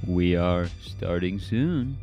We are starting soon.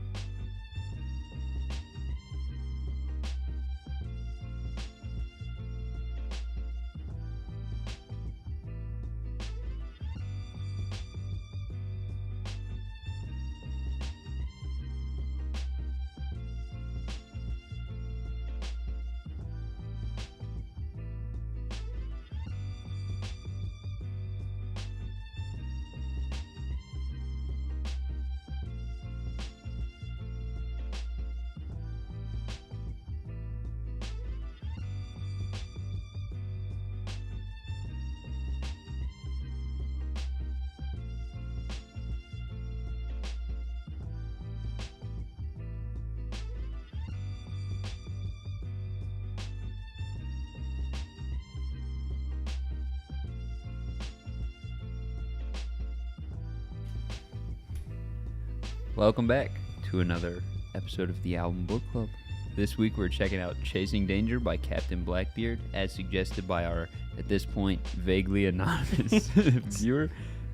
Welcome back to another episode of the Album Book Club. This week we're checking out Chasing Danger by Captain Blackbeard, as suggested by our, at this point, vaguely anonymous viewer.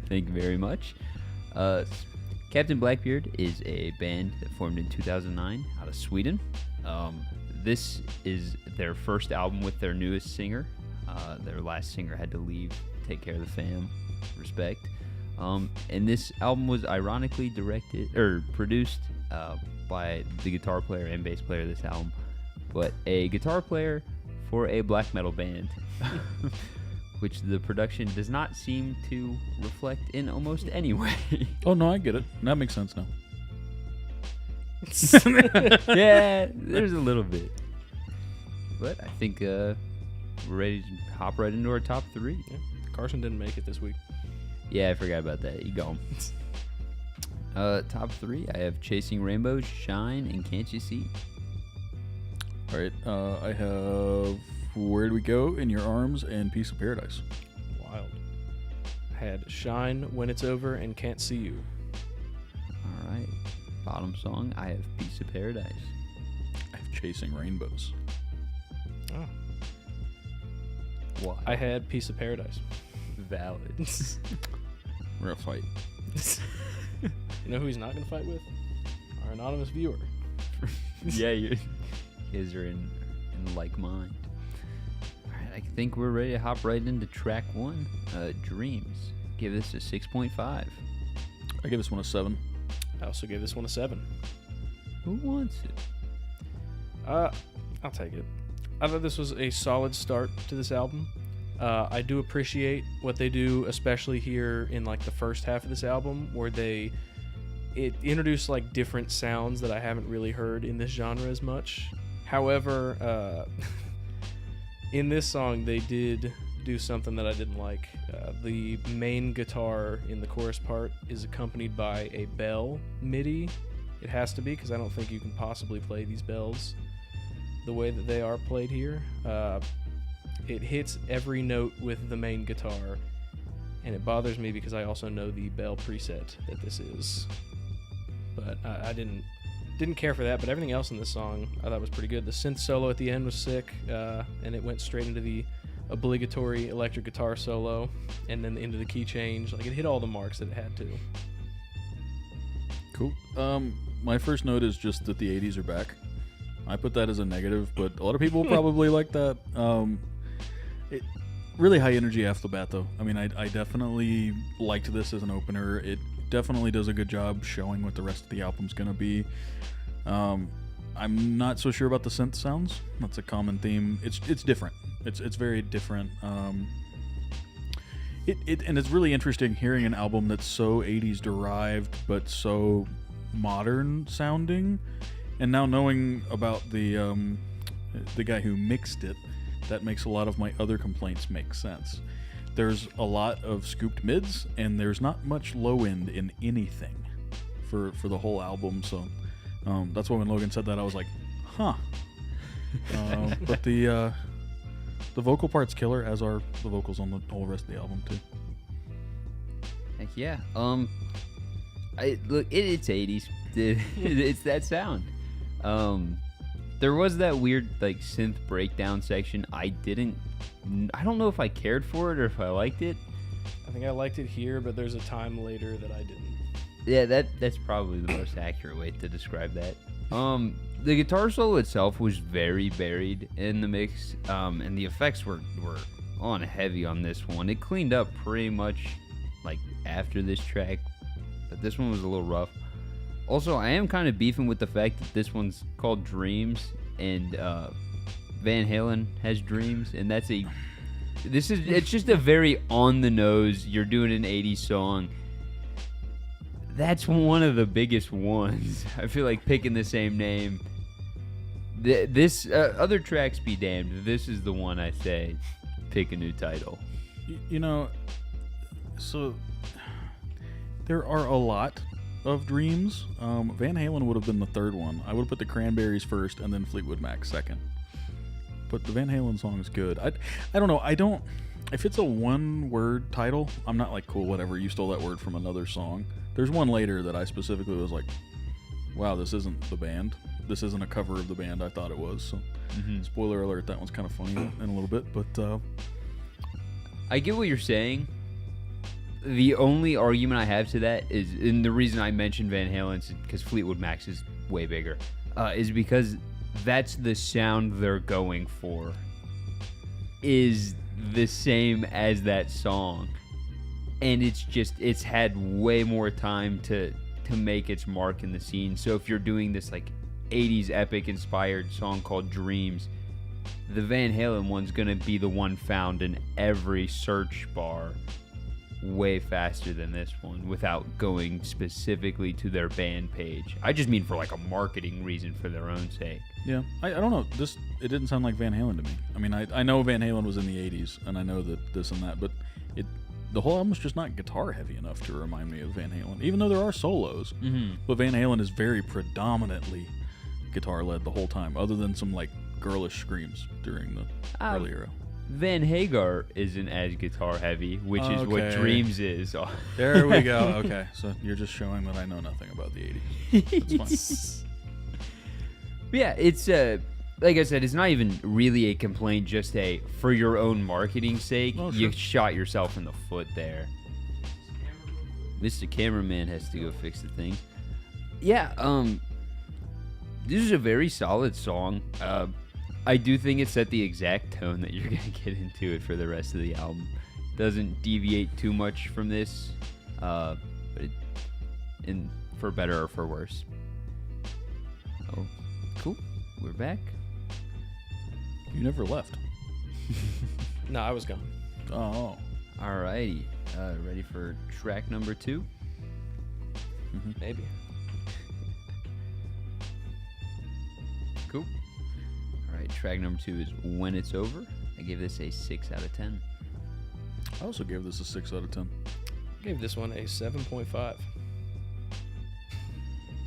Thank you very much. Captain Blackbeard is a band that formed in 2009 out of Sweden. This is their first album with their newest singer. Their last singer had to leave, take care of the fam, respect. And this album was ironically produced by the guitar player and bass player of this album, but a guitar player for a black metal band, which the production does not seem to reflect in almost any way. Oh, no, I get it. That makes sense now. Yeah, there's a little bit. But I think we're ready to hop right into our top three. Yeah. Carson didn't make it this week. Yeah, I forgot about that. You go. Top three, I have Chasing Rainbows, Shine, and Can't You See? All right, I have Where Do We Go, In Your Arms, and Piece of Paradise. Wild. I had Shine, When It's Over, and Can't See You. All right. Bottom song, I have Piece of Paradise. I have Chasing Rainbows. Oh. Why? I had Piece of Paradise. Valid. We're gonna fight. You know who he's not going to fight with? Our anonymous viewer. Yeah, you guys are in like mind. All right, I think we're ready to hop right into track one, Dreams. Give this a 6.5. I give this one a 7. I also gave this one a 7. Who wants it? I'll take it. I thought this was a solid start to this album. I do appreciate what they do, especially here in like the first half of this album, where it introduced like different sounds that I haven't really heard in this genre as much. However, in this song they did do something that I didn't like. The main guitar in the chorus part is accompanied by a bell MIDI. It has to be, because I don't think you can possibly play these bells the way that they are played here. It hits every note with the main guitar, and it bothers me because I also know the bell preset that this is. But I didn't care for that, but everything else in this song I thought was pretty good. The synth solo at the end was sick, and it went straight into the obligatory electric guitar solo, and then into the key change. Like, it hit all the marks that it had to. Cool. My first note is just that the 80s are back. I put that as a negative, but a lot of people probably like that. Really high energy off the bat, though. I mean, I definitely liked this as an opener. It definitely does a good job showing what the rest of the album's gonna be. I'm not so sure about the synth sounds. That's a common theme. It's different. It's very different. And it's really interesting hearing an album that's so 80s derived but so modern sounding, and now knowing about the guy who mixed it. That makes a lot of my other complaints make sense. There's a lot of scooped mids, and there's not much low end in anything for the whole album. So that's why when Logan said that, I was like, huh. But the vocal part's killer, as are the vocals on the whole rest of the album too. Heck yeah. It's 80s. It's that sound. There was that weird like synth breakdown section. I don't know if I cared for it or if I liked it. I think I liked it here, but there's a time later that I didn't. Yeah, that's probably the most accurate way to describe that. The guitar solo itself was very buried in the mix, and the effects were on heavy on this one. It cleaned up pretty much like after this track, but this one was a little rough. Also, I am kind of beefing with the fact that this one's called Dreams, and Van Halen has Dreams, and it's just a very on the nose. You're doing an 80s song. That's one of the biggest ones. I feel like picking the same name. This other tracks be damned. This is the one I say pick a new title. You know, so there are a lot of Dreams. Van Halen would have been the third one. I would have put the Cranberries first and then Fleetwood Mac second. But the Van Halen song is good. I don't know. If it's a one-word title, I'm not like, cool, whatever. You stole that word from another song. There's one later that I specifically was like, wow, this isn't the band. This isn't a cover of the band I thought it was. So, spoiler alert, that one's kind of funny in a little bit. But I get what you're saying. The only argument I have to that is, and the reason I mentioned Van Halen is because Fleetwood Mac is way bigger, is because that's the sound they're going for. Is the same as that song. And it's had way more time to make its mark in the scene. So if you're doing this like 80s epic inspired song called Dreams, the Van Halen one's gonna be the one found in every search bar way faster than this one without going specifically to their band page. I just mean for like a marketing reason for their own sake. Yeah, I don't know. It didn't sound like Van Halen to me. I mean, I know Van Halen was in the 80s, and I know that this and that, but the whole album's just not guitar heavy enough to remind me of Van Halen, even though there are solos. But Van Halen is very predominantly guitar led the whole time, other than some like girlish screams during the early era. Van Hagar isn't as guitar heavy, which is what Okay. Dreams is. There we go. Okay, so you're just showing that I know nothing about the 80s. That's fine. Yeah, it's like I said, it's not even really a complaint, just for your own marketing sake, Oh, you sure. shot yourself in the foot there. Mr. Cameraman has to go fix the things. Yeah, this is a very solid song. I do think it set the exact tone that you're gonna get into it for the rest of the album. Doesn't deviate too much from this, but for better or for worse. Oh, cool. We're back. You never left. No, I was gone. Oh. Alrighty. Ready for track number 2? Maybe. Cool. Alright, track number 2 is When It's Over. I give this a 6 out of 10. I also gave this a 6 out of 10. Gave this one a 7.5.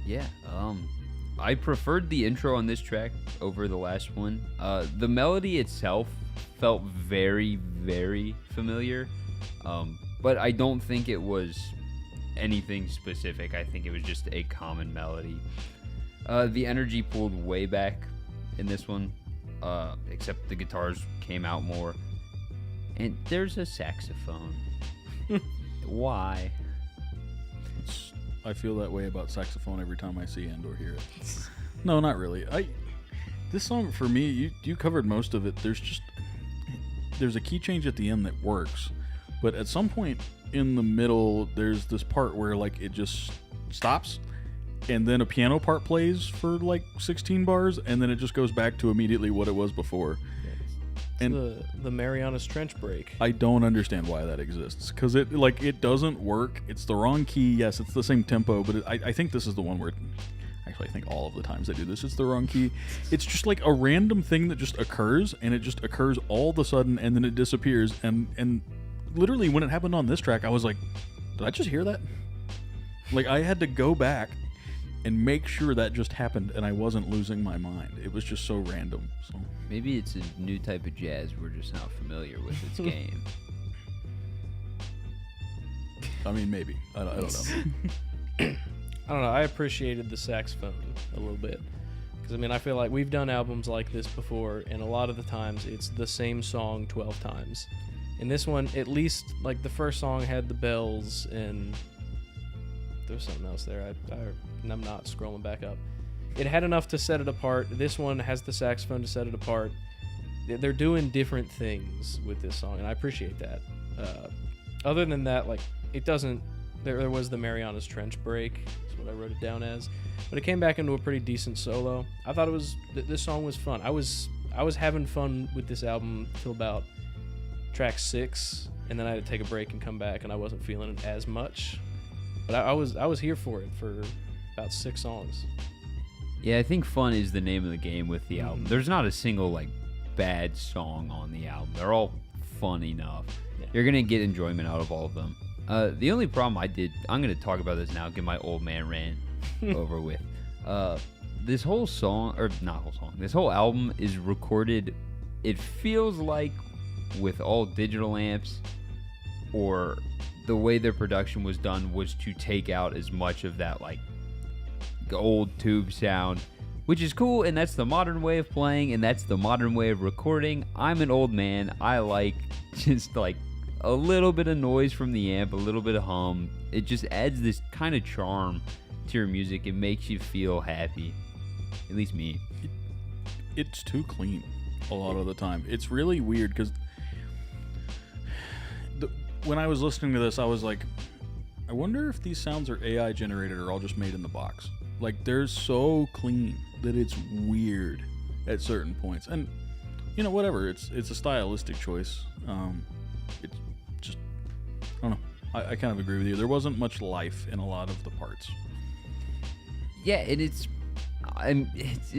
Yeah, I preferred the intro on this track over the last one. The melody itself felt very, very familiar, but I don't think it was anything specific. I think it was just a common melody. The energy pulled way back in this one, except the guitars came out more. And there's a saxophone. Why? I feel that way about saxophone every time I see and or hear it. No, not really. This song for me, you covered most of it. There's a key change at the end that works, but at some point in the middle, there's this part where like it just stops, and then a piano part plays for like 16 bars, and then it just goes back to immediately what it was before. And The Marianas Trench break. I don't understand why that exists, because it doesn't work. It's the wrong key. Yes, it's the same tempo, but I think this is the one where actually I think all of the times they do this, it's the wrong key. It's just like a random thing that just occurs, and it just occurs all of a sudden, and then it disappears. And literally when it happened on this track, I was like, did I just hear that? Like I had to go back and make sure that just happened, and I wasn't losing my mind. It was just so random. So Maybe it's a new type of jazz we're just not familiar with its game. I mean, maybe I don't know. I don't know. I appreciated the saxophone a little bit. Because, I mean, I feel like we've done albums like this before, and a lot of the times it's the same song 12 times. In this one, at least, like, the first song had the bells and there's something else there. I'm not scrolling back up. It had enough to set it apart. This one has the saxophone to set it apart. They're doing different things with this song, and I appreciate that. Other than that, like, it doesn't. There was the Mariana's Trench break. That's what I wrote it down as. But it came back into a pretty decent solo. I thought this song was fun. I was having fun with this album till about track 6, and then I had to take a break and come back, and I wasn't feeling it as much. But I was here for it for about 6 songs. Yeah, I think fun is the name of the game with the album. There's not a single like bad song on the album. They're all fun enough. Yeah. You're gonna get enjoyment out of all of them. The only problem I'm gonna talk about this now. Get my old man rant over with. This whole song, or not whole song, this whole album is recorded. It feels like with all digital amps, or the way their production was done was to take out as much of that like old tube sound, which is cool, and that's the modern way of playing, and that's the modern way of recording. I'm an old man. I like just like a little bit of noise from the amp, a little bit of hum. It just adds this kind of charm to your music. It makes you feel happy, at least me. It's too clean a lot of the time. It's really weird because when I was listening to this, I was like, I wonder if these sounds are AI generated or all just made in the box. Like, they're so clean that it's weird at certain points. And, you know, whatever. It's a stylistic choice. It's just, I don't know. I kind of agree with you. There wasn't much life in a lot of the parts. Yeah, and it's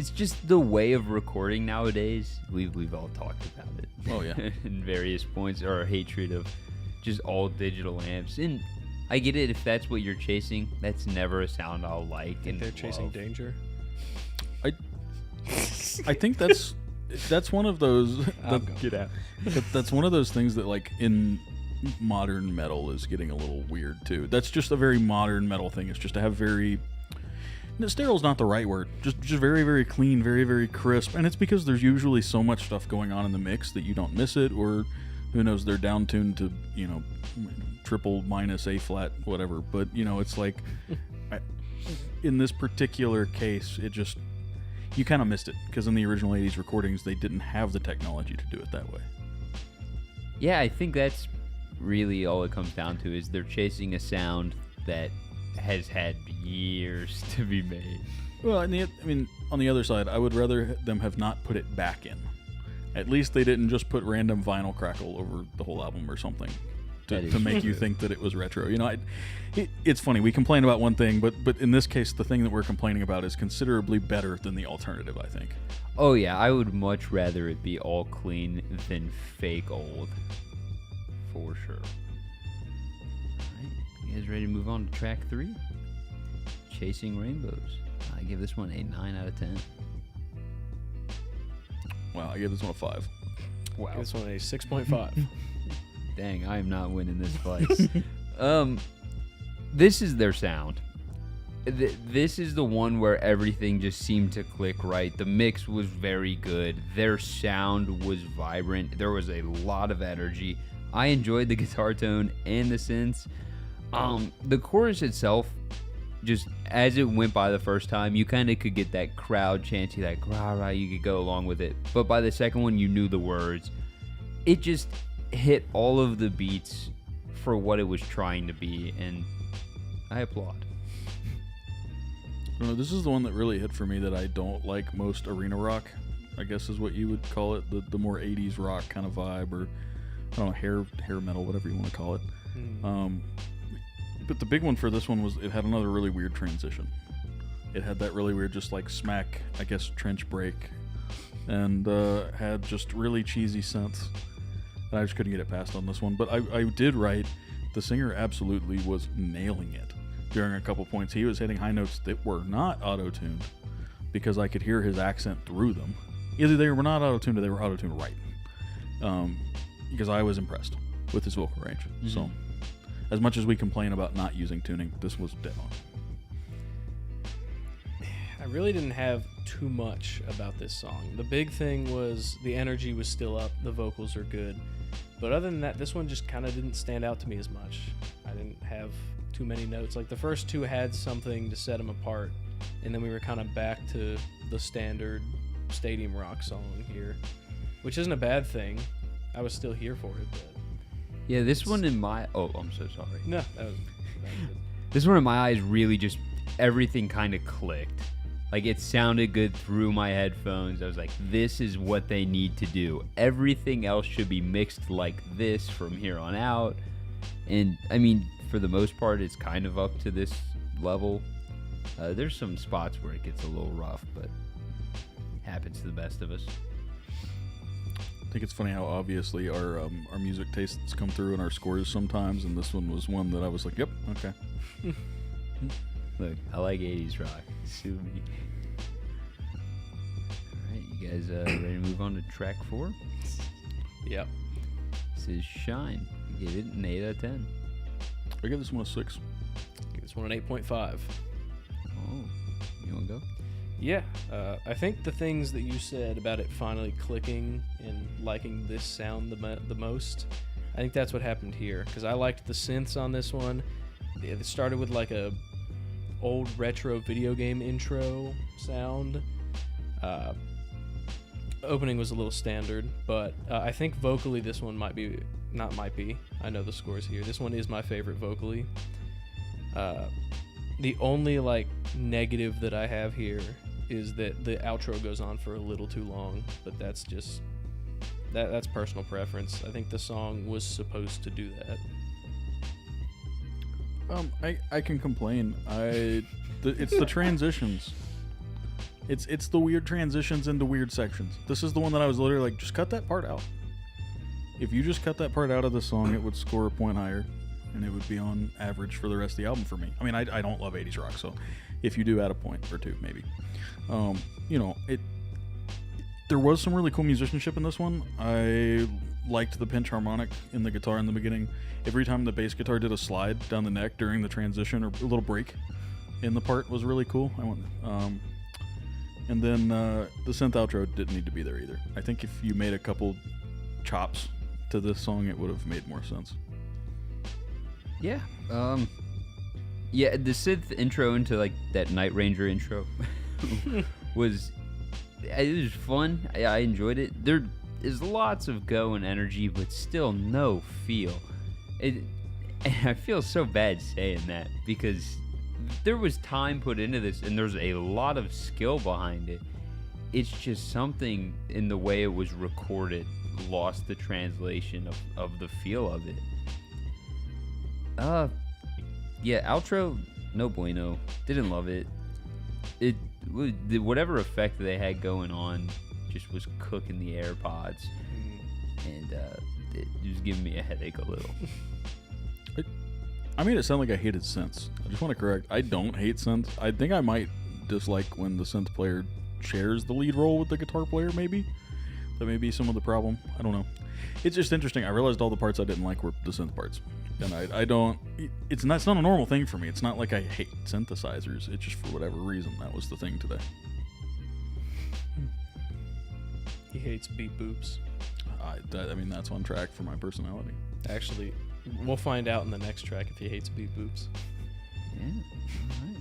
just the way of recording nowadays. We've all talked about it. Oh, yeah. In various points, our hatred of just all digital amps. And I get it if that's what you're chasing. That's never a sound I'll like. And They're chasing danger. I think that's one of those. Get out. That's one of those things that, like, in modern metal is getting a little weird too. That's just a very modern metal thing. It's just to have very. Steril's not the right word. Just very, very clean, very, very crisp. And it's because there's usually so much stuff going on in the mix that you don't miss it, or who knows, they're down tuned to, you know, triple minus A flat, whatever. But, you know, it's like, in this particular case, it just, you kind of missed it because in the original 80s recordings, they didn't have the technology to do it that way. Yeah, I think that's really all it comes down to is they're chasing a sound that has had years to be made. Well, on the other side, I would rather them have not put it back in. At least they didn't just put random vinyl crackle over the whole album or something to make you think that it was retro. You know, it's funny. We complain about one thing, but in this case, the thing that we're complaining about is considerably better than the alternative, I think. Oh, yeah. I would much rather it be all clean than fake old. For sure. Alright, you guys ready to move on to track 3? Chasing Rainbows. I give this one a 9 out of 10. Wow, I give this one a 5. Wow. This one a 6.5. Dang, I am not winning this fight. This is their sound. This is the one where everything just seemed to click right. The mix was very good. Their sound was vibrant. There was a lot of energy. I enjoyed the guitar tone and the synths. The chorus itself, just as it went by the first time, you kind of could get that crowd chanty, that rah rah, you could go along with it. But by the second one, you knew the words. It just hit all of the beats for what it was trying to be, and I applaud. This is the one that really hit for me that I don't like most arena rock, I guess is what you would call it, the more 80s rock kind of vibe, or I don't know, hair metal, whatever you want to call it. But the big one for this one was it had another really weird transition. It had that really weird, just like smack, I guess, trench break, and had just really cheesy synths. And I just couldn't get it past on this one. But I did write, the singer absolutely was nailing it during a couple points. He was hitting high notes that were not auto-tuned because I could hear his accent through them. Either they were not auto-tuned or they were auto-tuned right. Because I was impressed with his vocal range. Mm-hmm. So, as much as we complain about not using tuning, this was dead on. I really didn't have too much about this song. The big thing was the energy was still up, the vocals are good. But other than that, this one just kind of didn't stand out to me as much. I didn't have too many notes. Like the first two had something to set them apart, and then we were kind of back to the standard stadium rock song here, which isn't a bad thing. I was still here for it, but Yeah, this one in my... Oh, I'm so sorry. no, that was good. This one in my eyes really just... Everything kind of clicked. Like, it sounded good through my headphones. I was like, this is what they need to do. Everything else should be mixed like this from here on out. And, I mean, for the most part, it's kind of up to this level. There's some spots where it gets a little rough, but happens to the best of us. I think it's funny how obviously our music tastes come through in our scores sometimes, and this one was one that I was like, yep, okay. Look, I like 80s rock. Sue me. Alright, you guys ready to move on to track 4? Yep. This is Shine. I give it an 8 out of 10. I give this one a 6. Give this one an 8.5. Oh, you want to go? Yeah, I think the things that you said about it finally clicking and liking this sound the most, I think that's what happened here. Because I liked the synths on this one. It started with like a old retro video game intro sound. Opening was a little standard, but I think vocally this one might be, I know the scores here. This one is my favorite vocally. The only like negative that I have here is that the outro goes on for a little too long, but that's just that's personal preference. I think the song was supposed to do that. I can complain. It's the transitions. It's the weird transitions into weird sections. This is the one that I was literally like, just cut that part out. If you just cut that part out of the song, it would score a point higher, and it would be on average for the rest of the album for me. I mean, I don't love 80s rock, so if you do add a point or two, maybe. There was some really cool musicianship in this one. I liked the pinch harmonic in the guitar in the beginning. Every time the bass guitar did a slide down the neck during the transition or a little break in the part was really cool. And then the synth outro didn't need to be there either. I think if you made a couple chops to this song, it would have made more sense. Yeah. Yeah, the synth intro into like that Night Ranger intro was fun. I enjoyed it. There is lots of go and energy, but still no feel. And I feel so bad saying that because there was time put into this and there's a lot of skill behind it. It's just something in the way it was recorded lost the translation of the feel of it. Yeah, outro, no bueno. Didn't love it. Whatever effect they had going on just was cooking the AirPods, and it was giving me a headache a little. I made it sound like I hated synths. I just want to correct. I don't hate synths. I think I might dislike when the synth player shares the lead role with the guitar player, maybe. That may be some of the problem. I don't know. It's just interesting. I realized all the parts I didn't like were the synth parts. And I don't... It's not a normal thing for me. It's not like I hate synthesizers. It's just for whatever reason, that was the thing today. He hates beat boops. I mean, that's on track for my personality. Actually, we'll find out in the next track if he hates beat boops. Yeah, all right.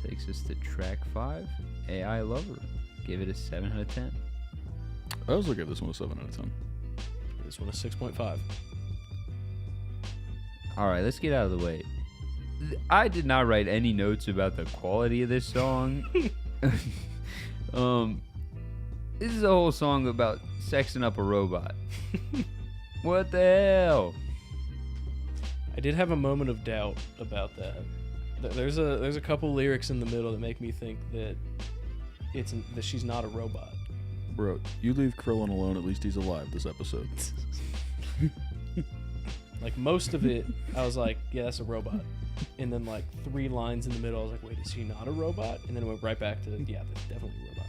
Takes us to track 5, AI Lover. Give it a 7 out of 10. I also give this one a 7 out of 10. This one a 6.5. All right, let's get out of the way. I did not write any notes about the quality of this song. This is a whole song about sexing up a robot. What the hell? I did have a moment of doubt about that. There's a couple lyrics in the middle that make me think that that she's not a robot. Bro, you leave Krillin alone, at least he's alive this episode. Like most of it, I was like, yeah, that's a robot. And then like 3 lines in the middle, I was like, wait, is she not a robot? And then it went right back to, yeah, that's definitely a robot.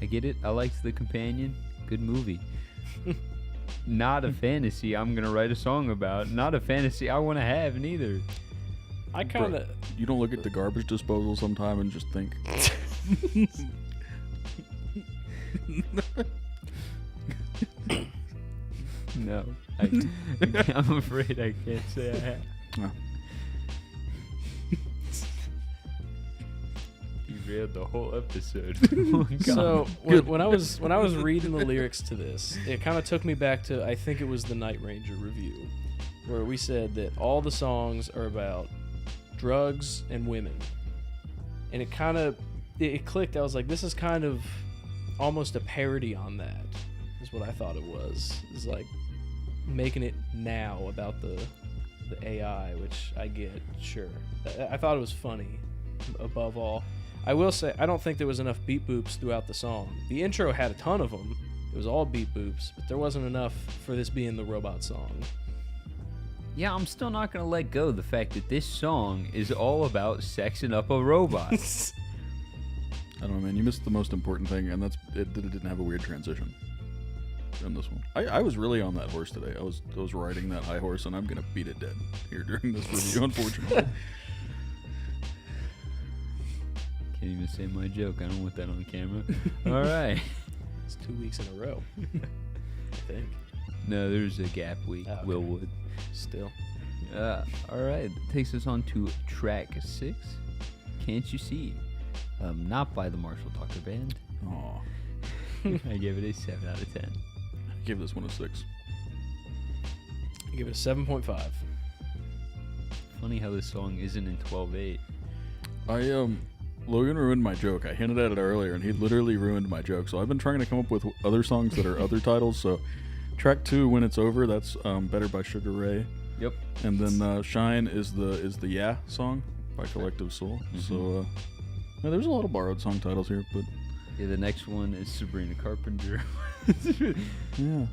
I get it. I liked The Companion. Good movie. Not a fantasy I'm going to write a song about. Not a fantasy I want to have neither. I kind of... You don't look at the garbage disposal sometime and just think... No. I'm afraid I can't say I have. derailed the whole episode. So when I was reading the lyrics to this, it kind of took me back to, I think it was the Night Ranger review, where we said that all the songs are about drugs and women, and it kind of it clicked. I was like, this is kind of almost a parody on that. Is what I thought it was. It's like making it now about the AI, which I get, sure. I thought it was funny. Above all, I will say I don't think there was enough beat boops throughout the song. The intro had a ton of them. It was all beat boops, but there wasn't enough for this being the robot song. Yeah, I'm still not gonna let go of the fact that this song is all about sexing up a robot. I don't know, man. You missed the most important thing, and that's it didn't have a weird transition in this one. I was really on that horse today. I was riding that high horse, and I'm gonna beat it dead here during this review, unfortunately. Can't even say my joke. I don't want that on camera. All right. It's 2 weeks in a row, I think. No, there's a gap week. Oh, okay. Willwood. Still. All right. That takes us on to track 6. Can't You See? Not by the Marshall Tucker Band. Aw. I gave it a 7 out of 10. I gave this one a 6. I give it a 7.5. Funny how this song isn't in 12/8. Logan ruined my joke. I hinted at it earlier, and he literally ruined my joke. So I've been trying to come up with other songs that are other titles. So track 2, When It's Over, that's Better by Sugar Ray. Yep. And then Shine is the Yeah song by Collective Soul. Mm-hmm. So yeah, there's a lot of borrowed song titles here, but Yeah, the next one is Sabrina Carpenter. yeah.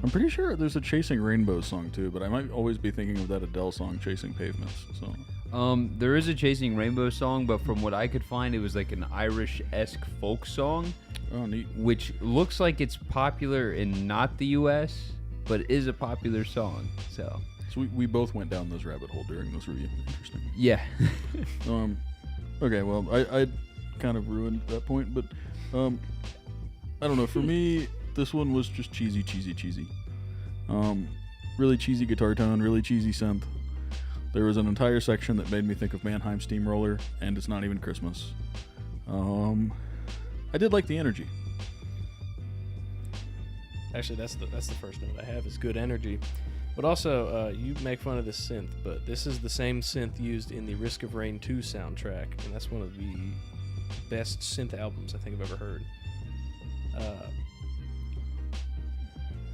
I'm pretty sure there's a Chasing Rainbows song too, but I might always be thinking of that Adele song, Chasing Pavements. So There is a Chasing Rainbow song, but from what I could find, it was like an Irish-esque folk song, oh, neat. which looks like it's popular in not the U.S., but is a popular song. So we both went down this rabbit hole during this review. Interesting. yeah. Okay, well, I kind of ruined that point, but I don't know. For me, this one was just cheesy. Really cheesy guitar tone, really cheesy synth. There was an entire section that made me think of Mannheim Steamroller, and it's not even Christmas. I did like the energy. Actually, that's the first note I have is good energy. But also, you make fun of this synth, but this is the same synth used in the Risk of Rain 2 soundtrack, and that's one of the best synth albums I think I've ever heard.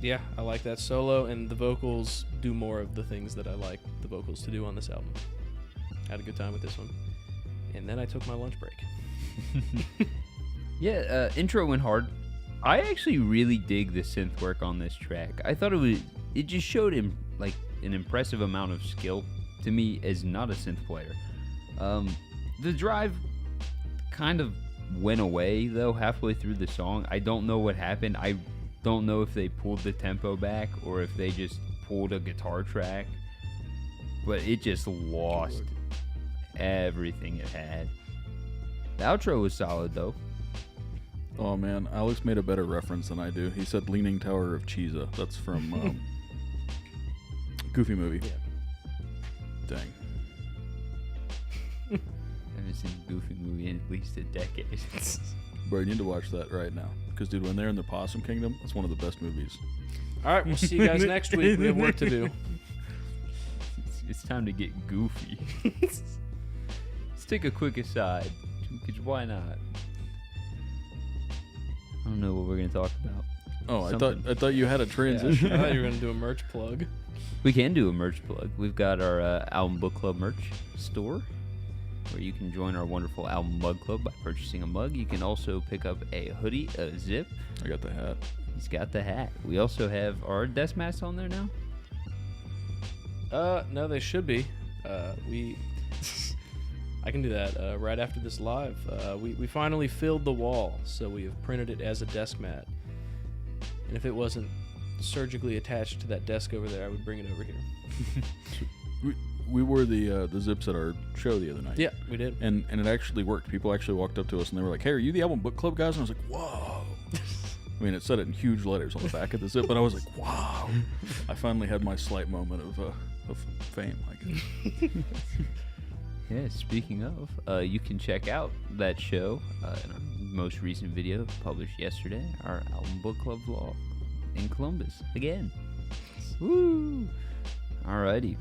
Yeah, I like that solo, and the vocals do more of the things that I like the vocals to do on this album. Had a good time with this one. And then I took my lunch break. Yeah, intro went hard. I actually really dig the synth work on this track. I thought it just showed him like an impressive amount of skill to me as not a synth player. The drive kind of went away though halfway through the song. I don't know what happened. I don't know if they pulled the tempo back or if they just pulled a guitar track, but it just lost everything it had. The outro was solid though. Oh man, Alex made a better reference than I do. He said Leaning Tower of Cheesa. That's from Goofy Movie. Yeah. Dang. I haven't seen a Goofy movie in at least a decade. Bro, you need to watch that right now. Because, dude, when they're in the Possum Kingdom, it's one of the best movies. All right, we'll see you guys next week. We have work to do. It's time to get goofy. Let's take a quick aside. Because why not? I don't know what we're going to talk about. Oh, Something. I thought you had a transition. Yeah, I thought you were going to do a merch plug. We can do a merch plug. We've got our Album Book Club merch store, where you can join our wonderful Album Mug Club by purchasing a mug. You can also pick up a hoodie, a zip. I got the hat. He's got the hat. We also have our desk masks on there now. No, they should be. I can do that right after this live. We finally filled the wall, so we have printed it as a desk mat. And if it wasn't surgically attached to that desk over there, I would bring it over here. We wore the zips at our show the other night. Yeah, we did. And it actually worked. People actually walked up to us and they were like, "Hey, are you the Album Book Club guys?" And I was like, "Whoa." I mean, it said it in huge letters on the back of the zip, but I was like, "Wow." I finally had my slight moment of fame, I guess. Yeah, speaking of, you can check out that show in our most recent video published yesterday, our album book club vlog in Columbus again. Woo! Alrighty.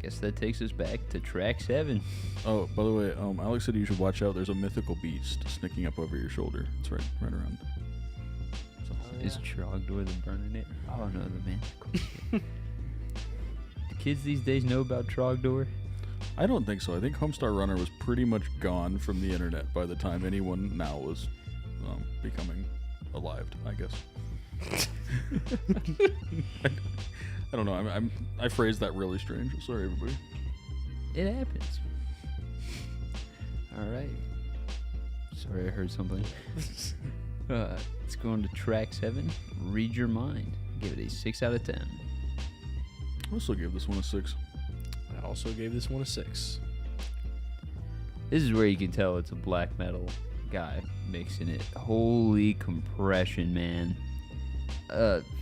Guess that takes us back to track 7. Oh, by the way, Alex said you should watch out. There's a mythical beast sneaking up over your shoulder. It's right around. So, Is Trogdor the burning it? Oh no, the man. Do kids these days know about Trogdor? I don't think so. I think Homestar Runner was pretty much gone from the internet by the time anyone now was becoming alive, I guess. I don't know. I phrased that really strange. Sorry, everybody. It happens. All right. Sorry, I heard something. Let's go on to track 7. Read Your Mind. Give it a 6 out of 10. I also gave this one a 6. I also gave this one a 6. This is where you can tell it's a black metal guy mixing it. Holy compression, man.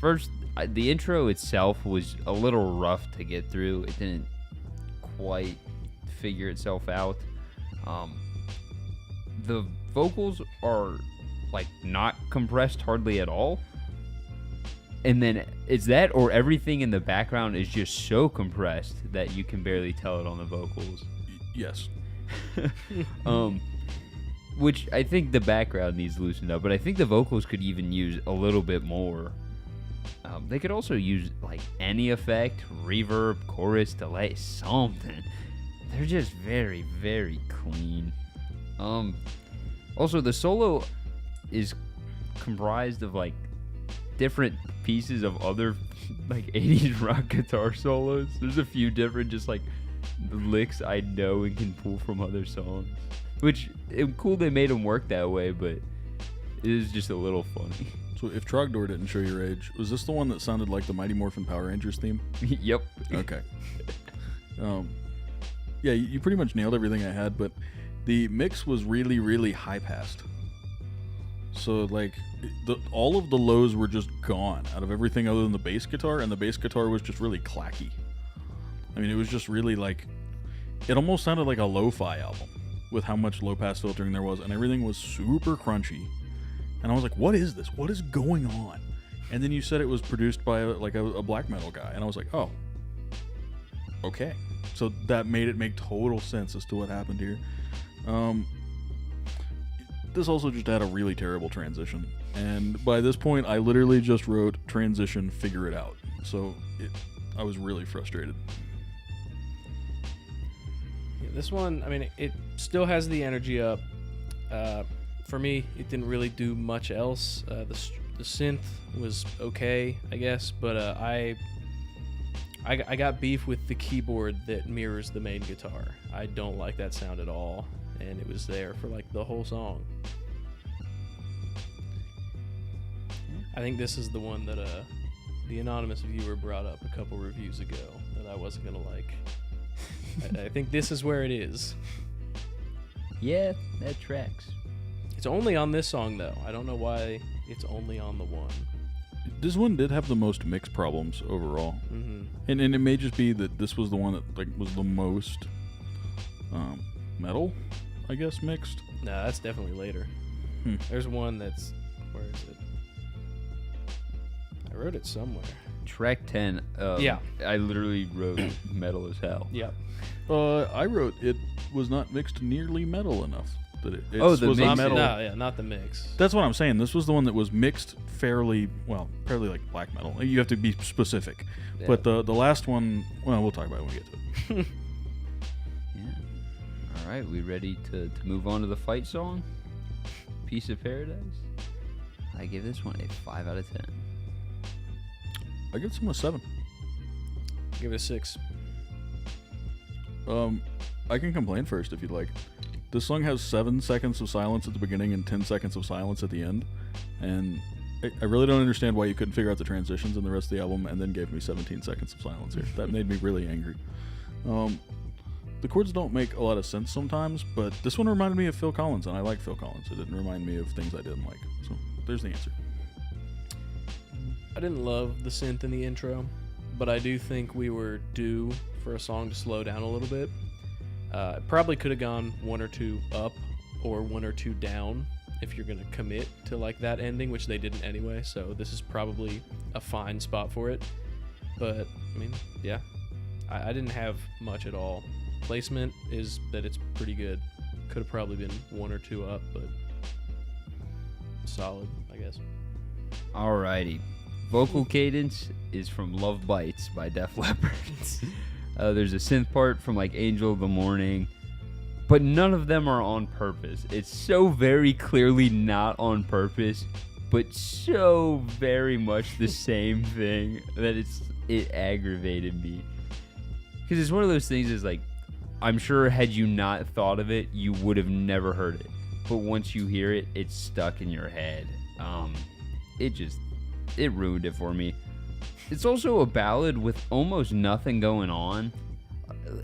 First, the intro itself was a little rough to get through. It didn't quite figure itself out. The vocals are like not compressed hardly at all. And then it's that or everything in the background is just so compressed that you can barely tell it on the vocals. Yes. Which I think the background needs loosened up, but I think the vocals could even use a little bit more. They could also use like any effect, reverb, chorus, delay, something. They're just very, very clean. Also, the solo is comprised of like different pieces of other like 80s rock guitar solos. There's a few different just like licks I know and can pull from other songs, which it's cool they made them work that way, but it is just a little funny. So if Trogdor didn't show your age, was this the one that sounded like the Mighty Morphin Power Rangers theme? Yep. Okay. Yeah, you pretty much nailed everything I had, but the mix was really, really high-passed. So, like, all of the lows were just gone out of everything other than the bass guitar, and the bass guitar was just really clacky. I mean, it was just really, like, it almost sounded like a lo-fi album with how much low-pass filtering there was, and everything was super crunchy. And I was like, what is this? What is going on? And then you said it was produced by, a black metal guy, and I was like, oh, okay. So that made it make total sense as to what happened here. This also just had a really terrible transition. And by this point, I literally just wrote transition, figure it out. So I was really frustrated. Yeah, this one, I mean, it still has the energy up. For me, it didn't really do much else. The synth was okay, I guess, but I got beef with the keyboard that mirrors the main guitar. I don't like that sound at all, and it was there for like the whole song. I think this is the one that the anonymous viewer brought up a couple reviews ago that I wasn't gonna like. I think this is where it is. Yeah, that tracks. It's only on this song though. I don't know why it's only on the one. This one did have the most mix problems overall. Mm-hmm. And it may just be that this was the one that was the most metal, I guess, mixed. No, that's definitely later. There's one that's, where is it? I wrote it somewhere. Track 10. Yeah. I literally wrote metal as hell. Yep. I wrote it was not mixed nearly metal enough. That it Oh, the was mix- not metal. No, yeah, not the mix. That's what I'm saying. This was the one that was mixed fairly like black metal. You have to be specific. Yeah. But the last one, well, we'll talk about it when we get to it. Yeah. All right, we ready to move on to the fight song? Piece of Paradise? I give this one a 5 out of 10. I give this one a 7. Give it a 6. I can complain first if you'd like. This song has 7 seconds of silence at the beginning and 10 seconds of silence at the end. And I really don't understand why you couldn't figure out the transitions in the rest of the album and then gave me 17 seconds of silence here. That made me really angry. The chords don't make a lot of sense sometimes, but this one reminded me of Phil Collins, and I like Phil Collins. It didn't remind me of things I didn't like. So there's the answer. I didn't love the synth in the intro, but I do think we were due for a song to slow down a little bit. Probably could have gone 1 or 2 up or 1 or 2 down if you're gonna commit to like that ending, which they didn't anyway. So this is probably a fine spot for it. But I mean, yeah, I didn't have much at all. Placement is that it's pretty good. Could have probably been 1 or 2 up, but solid, I guess. Alrighty. Vocal cadence is from Love Bites by Def Leppard. There's a synth part from like Angel of the Morning, but none of them are on purpose. It's so very clearly not on purpose, but so very much the same thing that it aggravated me. Because it's one of those things is like, I'm sure had you not thought of it, you would have never heard it. But once you hear it, it's stuck in your head. It ruined it for me. It's also a ballad with almost nothing going on.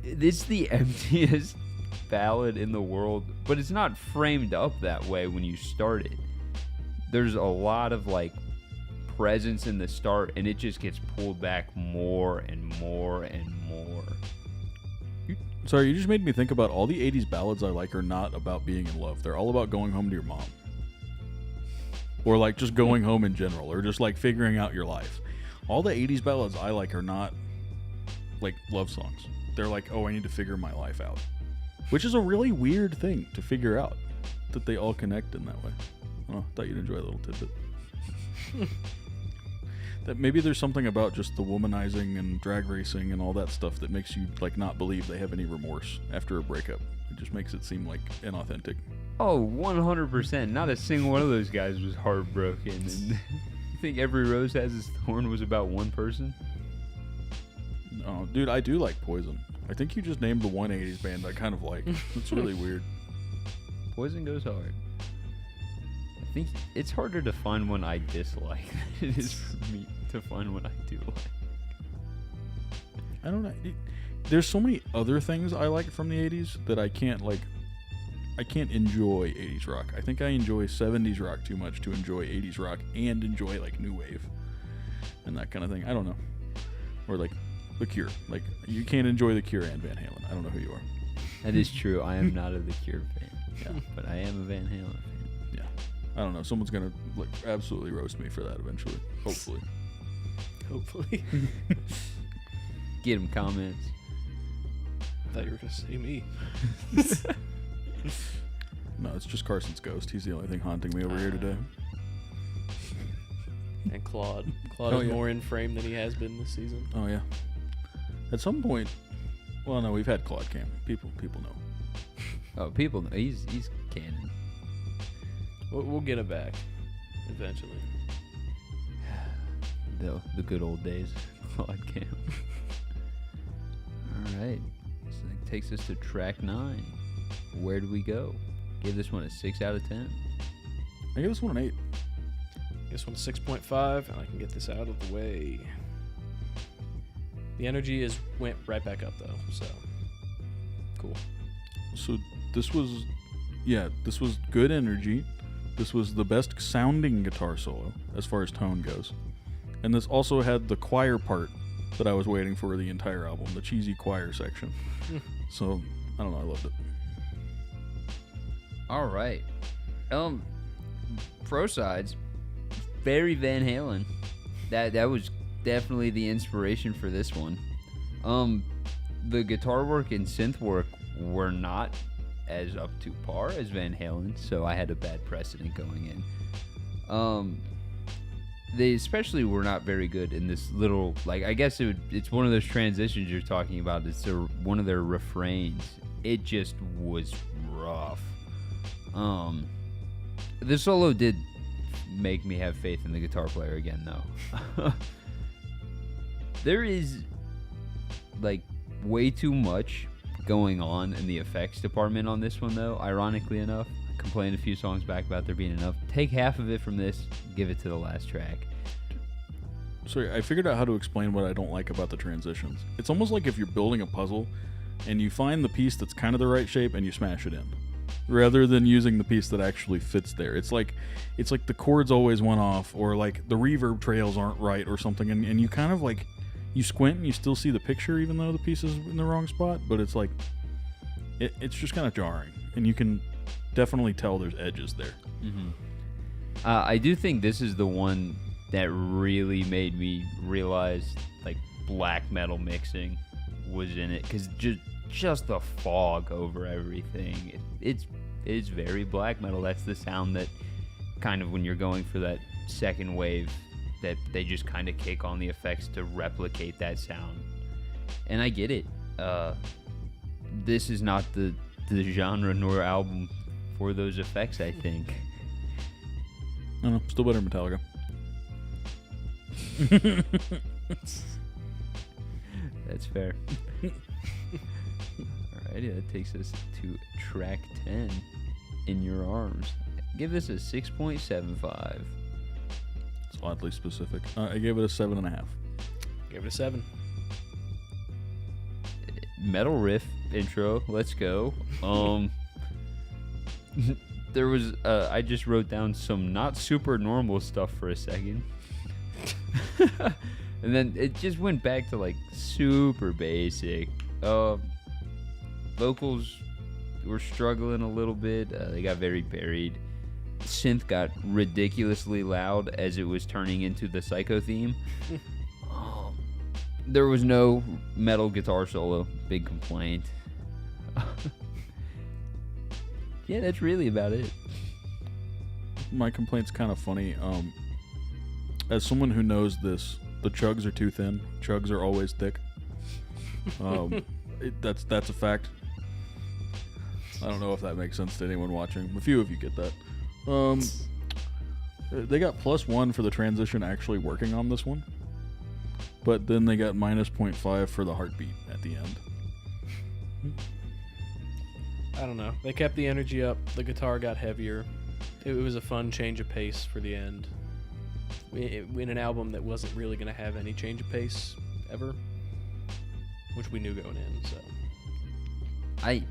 It's the emptiest ballad in the world, but it's not framed up that way when you start it. There's a lot of like presence in the start, and it just gets pulled back more and more and more. Sorry, you just made me think about all the 80s ballads I like are not about being in love. They're all about going home to your mom. Or like just going home in general, or just like figuring out your life. All the 80s ballads I like are not like love songs. They're like, oh, I need to figure my life out. Which is a really weird thing to figure out, that they all connect in that way. Oh, thought you'd enjoy a little tidbit. That maybe there's something about just the womanizing and drag racing and all that stuff that makes you like not believe they have any remorse after a breakup. It just makes it seem like inauthentic. Oh, 100%. Not a single one of those guys was heartbroken. And you think Every Rose Has Its Thorn was about one person? No, dude, I do like Poison. I think you just named the one 80s band I kind of like. It's really weird. Poison goes hard. I think it's harder to find one I dislike than it is for me to find one I do like. I don't know. There's so many other things I like from the 80s that I can't enjoy 80s rock. I think I enjoy 70s rock too much to enjoy 80s rock and enjoy like new wave and that kind of thing. I don't know. Or like The Cure. Like you can't enjoy The Cure and Van Halen. I don't know who you are. That is true. I am not a The Cure fan. Yeah, but I am a Van Halen fan. Yeah. I don't know. Someone's gonna like absolutely roast me for that eventually. Hopefully. Hopefully. Get him comments. I thought you were gonna say me. No, it's just Carson's ghost. He's the only thing haunting me over here today. And Claude. Claude Oh, is yeah. more in frame than he has been this season. Oh yeah. At some point, well, no, we've had Claude Cam. People know. Oh, people know. He's canon. We'll get it back eventually. The good old days. Claude Cam. All right. So that takes us to track 9. Where do we go? Give this one a 6 out of 10. I give this one an 8. This one's 6.5, and I can get this out of the way. The energy went right back up though, so cool. So this was good energy. This was the best sounding guitar solo as far as tone goes. And this also had the choir part that I was waiting for the entire album, the cheesy choir section. So, I don't know, I loved it. All right. Pro sides, very Van Halen. That was definitely the inspiration for this one. The guitar work and synth work were not as up to par as Van Halen, so I had a bad precedent going in. They especially were not very good in this little, like, I guess it's one of those transitions you're talking about. It's one of their refrains. It just was rough. The solo did make me have faith in the guitar player again, though. There is, like, way too much going on in the effects department on this one, though, ironically enough. I complained a few songs back about there being enough. Take half of it from this, give it to the last track. Sorry, I figured out how to explain what I don't like about the transitions. It's almost like if you're building a puzzle and you find the piece that's kind of the right shape and you smash it in, rather than using the piece that actually fits there. It's like the chords always went off, or like the reverb trails aren't right or something, and you kind of like, you squint and you still see the picture even though the piece is in the wrong spot, but it's like, it's just kind of jarring, and you can definitely tell there's edges there. Mm-hmm. I do think this is the one that really made me realize like black metal mixing was in it, because just the fog over everything. It's very black metal. That's the sound that kind of when you're going for that second wave, that they just kind of kick on the effects to replicate that sound. And I get it. This is not the genre nor album for those effects, I think. I don't know, still better than Metallica. That's fair. Alrighty, that takes us to track 10, In Your Arms. Give this a 6.75. It's oddly specific. I gave it a 7.5. Give it a 7. Metal riff intro, let's go. There was I just wrote down some not super normal stuff for a second. And then it just went back to like super basic. Vocals were struggling a little bit. They got very buried. Synth got ridiculously loud as it was turning into the Psycho theme. There was no metal guitar solo. Big complaint. Yeah, that's really about it. My complaint's kind of funny. As someone who knows this, the chugs are too thin. Chugs are always thick. That's a fact. I don't know if that makes sense to anyone watching. A few of you get that. They got +1 for the transition actually working on this one, but then they got -0.5 for the heartbeat at the end. I don't know. They kept the energy up. The guitar got heavier. It was a fun change of pace for the end. In an album that wasn't really going to have any change of pace ever, which we knew going in. So I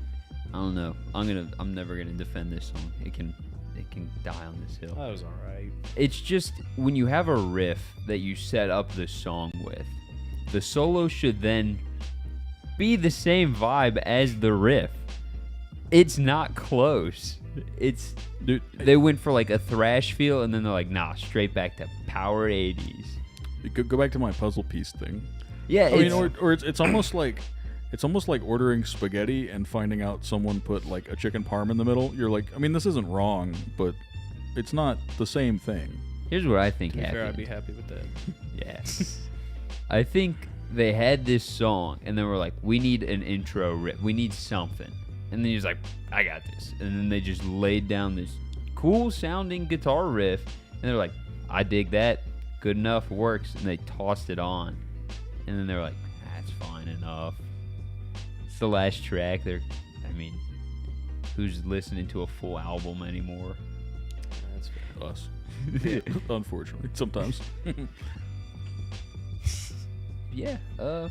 don't know. I'm never gonna defend this song. It can die on this hill. that was all right. It's just when you have a riff that you set up the song with, the solo should then be the same vibe as the riff. It's not close. Dude, They went for like a thrash feel, and then they're like, nah, straight back to power 80s. go back to my puzzle piece thing. Yeah, I mean, or it's almost like ordering spaghetti and finding out someone put like a chicken parm in the middle. You're like, I mean, this isn't wrong, but it's not the same thing. here's what I think To be happened. fair, I'd be happy with that. Yes. I think they had this song, and they were like, we need an intro riff. We need something. And then he was like, I got this. And then they just laid down this cool sounding guitar riff, and they're like, I dig that. Good enough, works. And they tossed it on. And then they were like, that's fine enough. It's the last track. Who's listening to a full album anymore? That's fair. Us, unfortunately, sometimes. Yeah, I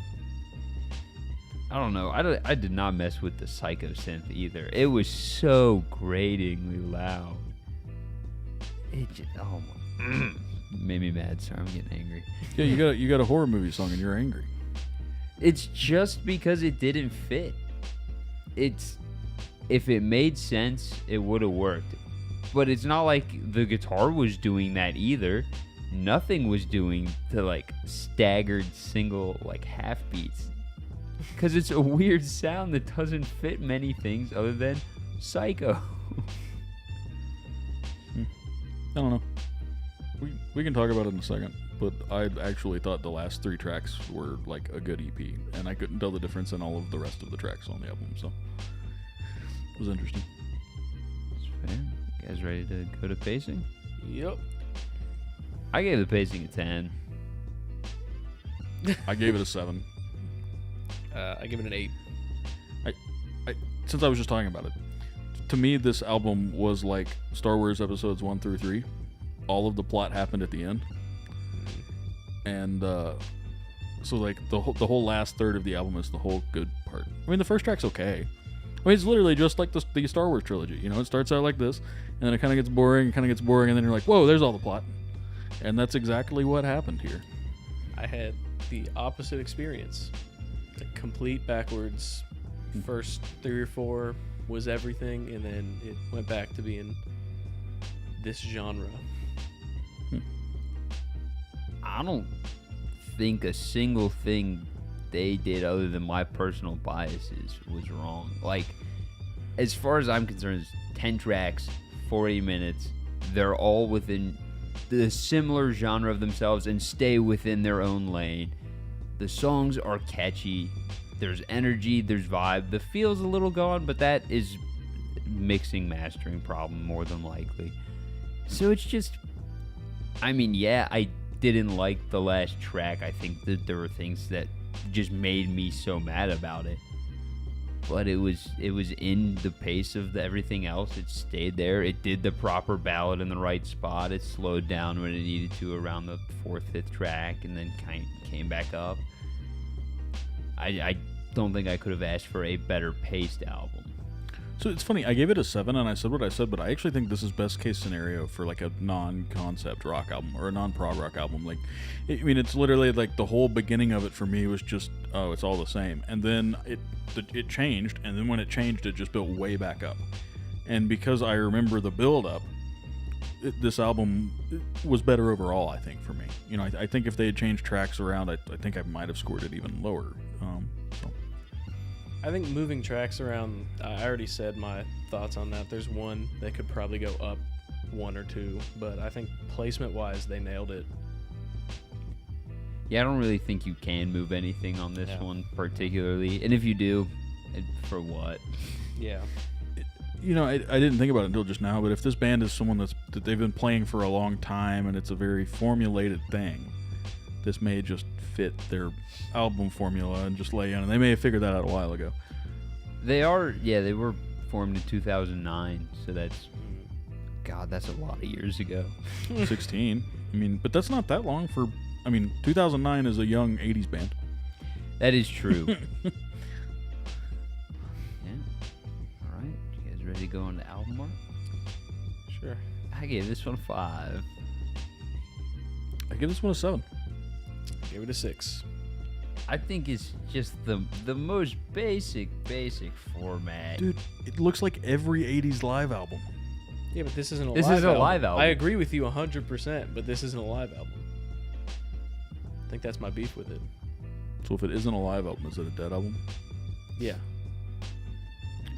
don't know. I did not mess with the Psycho synth either. It was so gratingly loud. It just made me mad. Sorry, I'm getting angry. Yeah, you got a horror movie song and you're angry. It's just because it didn't fit. If it made sense, it would have worked. But it's not like the guitar was doing that either. Nothing was doing the like staggered single like half beats. Because it's a weird sound that doesn't fit many things other than Psycho. I don't know. We can talk about it in a second, but I actually thought the last 3 tracks were like a good EP, and I couldn't tell the difference in all of the rest of the tracks on the album, so it was interesting. That's fair. You guys ready to go to pacing? Yep. I gave the pacing a 10. I gave it a 7. I give it an 8. Since I was just talking about it, to me, this album was like Star Wars episodes 1 through 3. All of the plot happened at the end, and so like the whole last third of the album is the whole good part. I mean, the first track's okay. I mean, it's literally just like the Star Wars trilogy. You know, it starts out like this, and then it kind of gets boring, and then you're like, whoa, there's all the plot, and that's exactly what happened here. I had the opposite experience. A complete backwards First 3 or 4 was everything, and then it went back to being this genre. I don't think a single thing they did other than my personal biases was wrong. Like, as far as I'm concerned, it's 10 tracks, 40 minutes. They're all within the similar genre of themselves and stay within their own lane. The songs are catchy. There's energy, there's vibe. The feel's a little gone, but that is mixing, mastering problem more than likely. So it's just, I mean, yeah, I didn't like the last track. I think that there were things that just made me so mad about it. But it was in the pace of everything else. It stayed there. It did the proper ballad in the right spot. It slowed down when it needed to around the 4th, 5th track, and then came back up. I don't think I could have asked for a better paced album. So it's funny, I gave it a 7 and I said what I said, but I actually think this is best case scenario for like a non-concept rock album or a non-prog rock album. Like, I mean, it's literally like the whole beginning of it for me was just, oh, it's all the same. And then it changed, and then when it changed, it just built way back up. And because I remember the build up, this album was better overall, I think, for me. You know, I think if they had changed tracks around, I think I might have scored it even lower. So. I think moving tracks around, I already said my thoughts on that. There's one that could probably go up 1 or 2, but I think placement-wise, they nailed it. Yeah, I don't really think you can move anything on this one particularly. And if you do, for what? Yeah. You know, I didn't think about it until just now, but if this band is someone that they've been playing for a long time and it's a very formulated thing, this may just fit their album formula and just lay in. And they may have figured that out a while ago. They were formed in 2009, so that's a lot of years ago. 16. I mean, but that's not that long for, 2009 is a young 80s band. That is true. Yeah. All right. You guys ready to go on the album art? Sure. I gave this one a 5. I give this one a 7. Give it a 6. I think it's just the most basic format. Dude, it looks like every 80s live album. Yeah, but this isn't a This live is a album. live album. I agree with you 100%, but this isn't a live album. I think that's my beef with it. So if it isn't a live album, is it a dead album? Yeah.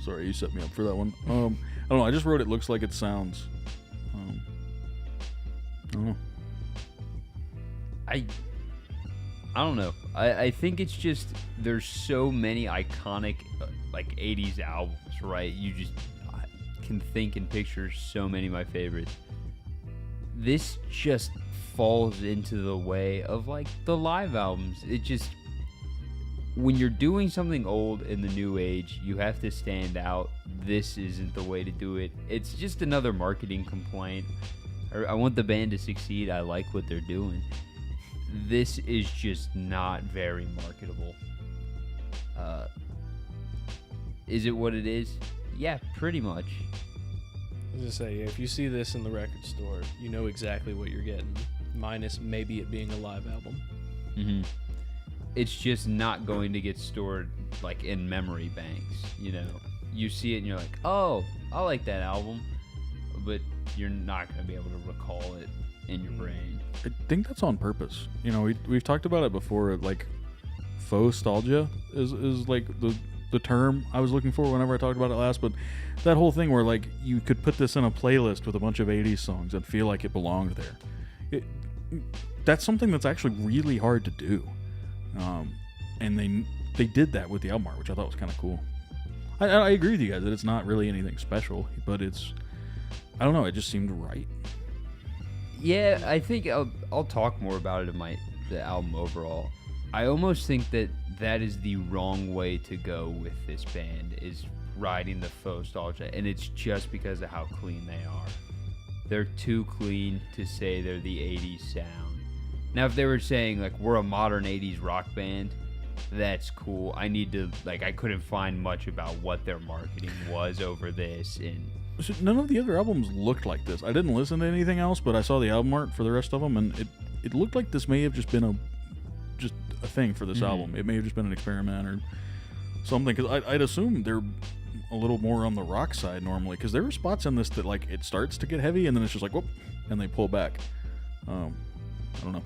Sorry, you set me up for that one. I don't know. I just wrote it looks like it sounds. I don't know. I don't know. I think it's just there's so many iconic like 80s albums, right? You just can think and picture so many of my favorites. This just falls into the way of like the live albums. It just, when you're doing something old in the new age, you have to stand out. This isn't the way to do it. It's just another marketing complaint. I want the band to succeed. I like what they're doing. This is just not very marketable. Is it what it is? Yeah, pretty much. I was gonna say, if you see this in the record store, you know exactly what you're getting, minus maybe it being a live album. Mm-hmm. It's just not going to get stored like in memory banks. You know, you see it and you're like, oh, I like that album, but you're not going to be able to recall it in your brain. I think that's on purpose. You know, we've talked about it before. Like, faux nostalgia is like the term I was looking for whenever I talked about it last. But that whole thing where like you could put this in a playlist with a bunch of 80s songs and feel like it belonged there. That's something that's actually really hard to do. And they did that with the album art, which I thought was kind of cool. I agree with you guys that it's not really anything special, but it's, I don't know, it just seemed right. Yeah, I think I'll talk more about it in the album overall. I almost think that is the wrong way to go with this band, is riding the faux nostalgia, and it's just because of how clean they are. They're too clean to say they're the 80s sound. Now, if they were saying, like, we're a modern 80s rock band, that's cool. I couldn't find much about what their marketing was over this. And so none of the other albums looked like this. I didn't listen to anything else, but I saw the album art for the rest of them, and it looked like this may have just been a thing for this album. It may have just been an experiment or something, because I'd assume they're a little more on the rock side normally, because there are spots in this that like it starts to get heavy and then it's just like whoop, and they pull back. I don't know.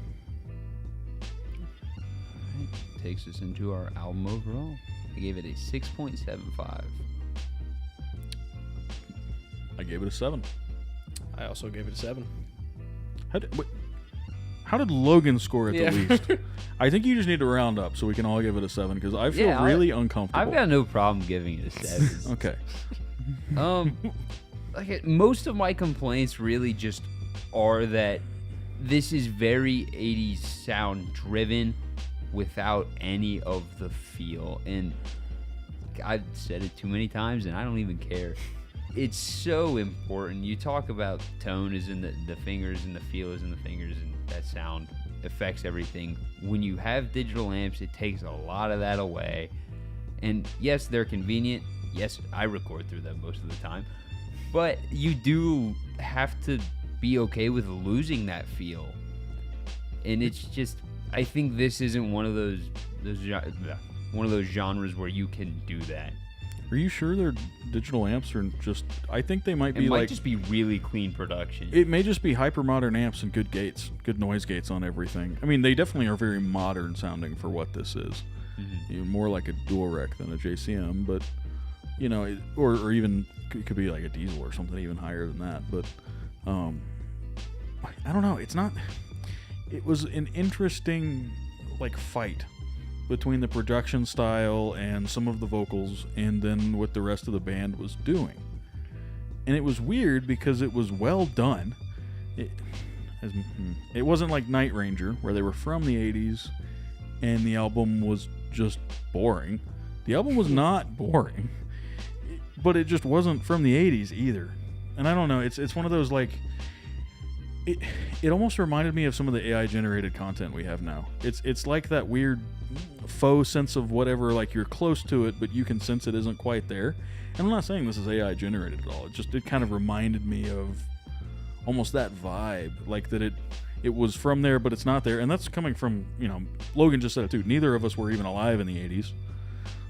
Alright, takes us into our album overall. I gave it a 6.75. I gave it a 7. I also gave it a 7. How did Logan score it Yeah. the least? I think you just need to round up so we can all give it a 7, because I feel Yeah, really uncomfortable. I've got no problem giving it a 7. Okay. Most of my complaints really just are that this is very 80s sound driven without any of the feel. And I've said it too many times and I don't even care. It's so important. You talk about tone is in the fingers and the feel is in the fingers, and that sound affects everything. When you have digital amps, it takes a lot of that away. And yes, they're convenient. Yes, I record through them most of the time. But you do have to be okay with losing that feel. And it's just, I think this isn't one of those genres where you can do that. Are you sure their digital amps are just? I think they might It be might like. just be really clean production. It may just be hyper modern amps and good gates, good noise gates on everything. I mean, they definitely are very modern sounding for what this is. More like a dual rec than a JCM, but you know, or even it could be like a diesel or something even higher than that. But I don't know. It's not. It was an interesting like fight between the production style and some of the vocals, and then what the rest of the band was doing. And it was weird because it was well done. It wasn't like Night Ranger, where they were from the 80s and the album was just boring. The album was not boring, but it just wasn't from the 80s either. And I don't know, it's one of those like... It almost reminded me of some of the AI generated content we have now. It's like that weird faux sense of whatever, like you're close to it, but you can sense it isn't quite there. And I'm not saying this is AI generated at all. It kind of reminded me of almost that vibe, like that it was from there, but it's not there. And that's coming from, you know, Logan just said it too. Neither of us were even alive in the 80s.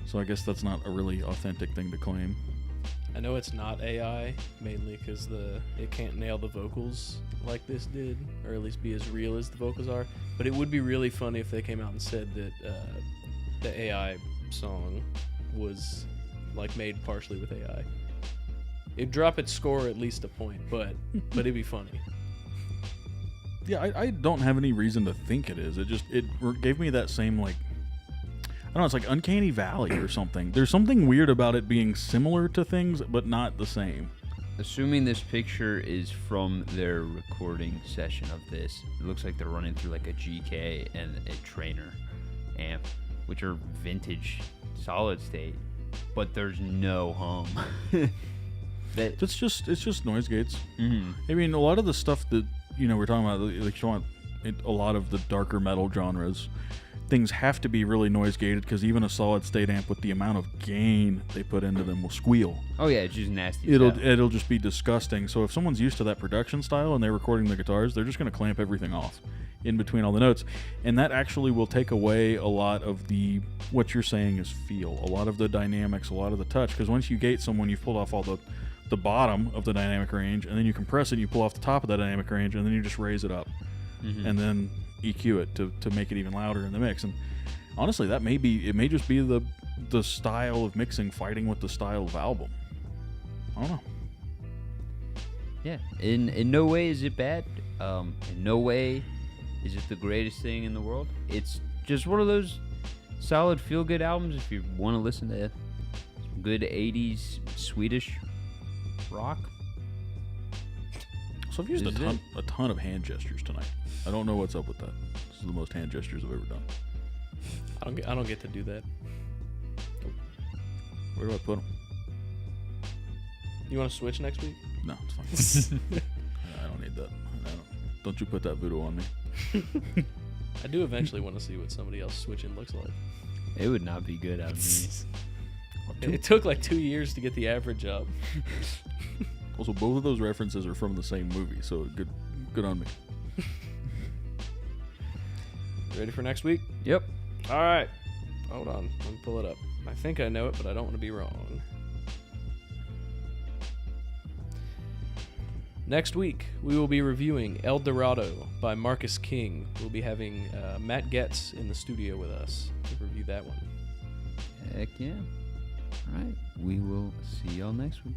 So I guess that's not a really authentic thing to claim. I know it's not AI, mainly because it can't nail the vocals like this did, or at least be as real as the vocals are. But it would be really funny if they came out and said that the AI song was like made partially with AI. It'd drop its score at least a point, but it'd be funny. Yeah, I don't have any reason to think it is. It gave me that same like, I don't know, it's like Uncanny Valley or something. There's something weird about it being similar to things, but not the same. Assuming this picture is from their recording session of this, it looks like they're running through like a GK and a Trainer amp, which are vintage solid state, but there's no hum. It's just noise gates. Mm-hmm. I mean, a lot of the stuff that, you know, we're talking about, like a lot of the darker metal genres, things have to be really noise gated, because even a solid state amp with the amount of gain they put into them will squeal. Oh yeah, it's just nasty. Stuff. It'll just be disgusting. So if someone's used to that production style and they're recording the guitars, they're just going to clamp everything off in between all the notes, and that actually will take away a lot of the, what you're saying is feel, a lot of the dynamics, a lot of the touch, because once you gate someone, you've pulled off all the bottom of the dynamic range, and then you compress it, you pull off the top of the dynamic range, and then you just raise it up, and then EQ it to make it even louder in the mix. And honestly, it may just be the style of mixing fighting with the style of album. I don't know. Yeah, in no way is it bad. In no way is it the greatest thing in the world. It's just one of those solid feel-good albums if you want to listen to some good 80s Swedish rock. So I've used This is a ton of hand gestures tonight. I don't know what's up with that. This is the most hand gestures I've ever done. I don't get to do that. Where do I put them? You want to switch next week? No, it's fine. I don't need that. Don't you put that voodoo on me. I do eventually want to see what somebody else switching looks like. It would not be good out of me. It took like 2 years to get the average up. Also, both of those references are from the same movie, so good on me. Ready for next week? Yep. All right. Hold on. Let me pull it up. I think I know it, but I don't want to be wrong. Next week, we will be reviewing El Dorado by Marcus King. We'll be having Matt Getz in the studio with us to review that one. Heck yeah. All right. We will see y'all next week.